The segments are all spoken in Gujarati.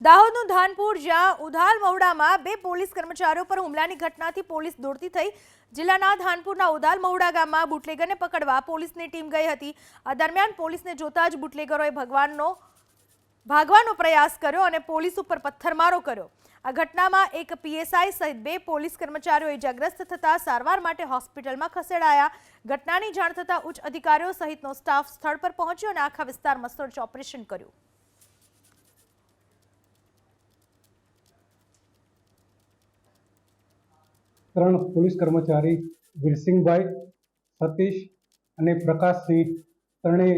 દાહોદનું ધાનપુર જ્યાં ઉધાલ મહુડામાં બે પોલીસ કર્મચારીઓ પર હુમલાની ઘટનાથી પોલીસ દોડતી થઈ। જિલ્લાના ધાનપુરના ઉધાલ મહુડા ગામમાં બુટલેગરને પકડવા પોલીસની ટીમ ગઈ હતી। આ દરમિયાન પોલીસને જોતા જ બુટલેગરોએ ભાગવાનો પ્રયાસ કર્યો અને પોલીસ ઉપર પથ્થરમારો કર્યો। આ ઘટનામાં એક પીએસઆઈ સહિત બે પોલીસ કર્મચારીઓ ઇજાગ્રસ્ત થતા સારવાર માટે હોસ્પિટલમાં ખસેડાયા। ઘટનાની જાણ થતાં ઉચ્ચ અધિકારીઓ સહિતનો સ્ટાફ સ્થળ પર પહોંચ્યો અને આખા વિસ્તારમાં સર્ચ ઓપરેશન કર્યું। ત્રણ પોલીસ કર્મચારી વીરસિંહભાઈ, સતીશ અને પ્રકાશસિંહ ત્રણે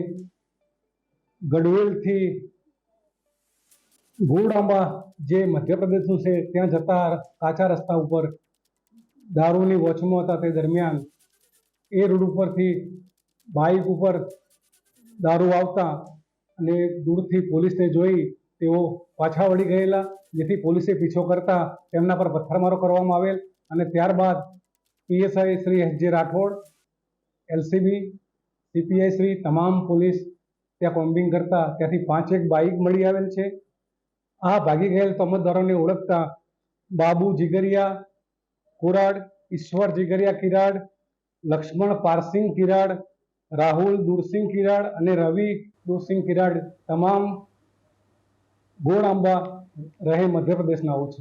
ગઢવેલથી ગોળાંબા જે મધ્યપ્રદેશનું છે ત્યાં જતા કાચા રસ્તા ઉપર દારૂની વોચમાં હતા। તે દરમિયાન એ રોડ ઉપરથી બાઇક ઉપર દારૂ આવતા અને દૂરથી પોલીસને જોઈ તેઓ પાછા વળી ગયેલા, જેથી પોલીસે પીછો કરતા તેમના પર પથ્થરમારો કરવામાં આવેલ અને ત્યારબાદ પીએસઆઈ શ્રી એસ જે રાઠોડ, એલસીબી, સીપીઆઈ શ્રી તમામ પોલીસ ત્યાં કોમ્બિંગ કરતા ત્યાંથી 5 બાઇક મળી આવેલ છે। આ ભાગી ગયેલ તોમતદારોને ઓળખતા બાબુ જીગરિયા કુરાડ, ઈશ્વર જીગરિયા કિરાડ, લક્ષ્મણ પારસિંગ કિરાડ, રાહુલ દુરસિંહ કિરાડ અને રવિ દુરસિંહ કિરાડ તમામ ગોળાંબા રહે મધ્યપ્રદેશના છે।